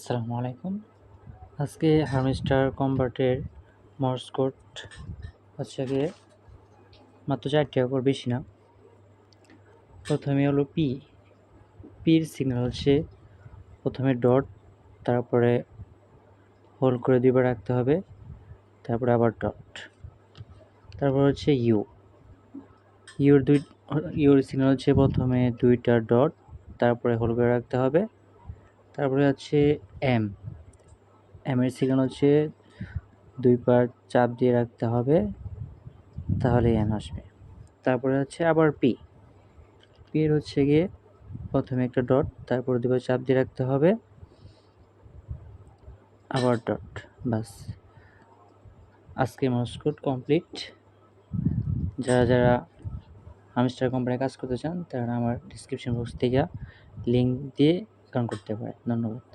আসসালামু আলাইকুম। আজকে হারমিস্টার কম্বাটের মর্স কোড হচ্ছে গিয়ে মাত্র 4টি অক্ষর, বেশি না। প্রথমে হলো পি। পির সিগন্যাল হচ্ছে প্রথমে ডট, তারপরে হোল্ড করে 2বার রাখতে হবে, তারপরে আবার ডট। তারপর হচ্ছে ইউ। ইউর সিগন্যাল হচ্ছে প্রথমে 2টা ডট, তারপরে হোল্ড করে রাখতে হবে। তারপরে হচ্ছে এম। এর সিগন্যাল হচ্ছে 2বার চাপ দিয়ে রাখতে হবে, তাহলে এম আসবে। তারপরে হচ্ছে আবার পি। এর হচ্ছে গিয়ে প্রথমে একটা ডট, তারপরে 2বার চাপ দিয়ে রাখতে হবে, আবার ডট। বাস, আজকে মর্স কোড কমপ্লিট। যারা হামস্টার কোম্পানিতে কাজ করতে চান তারা আমার ডিসক্রিপশন বক্স থেকে লিঙ্ক দিয়ে অ্যাকাউন্ট করতে পারে। ধন্যবাদ।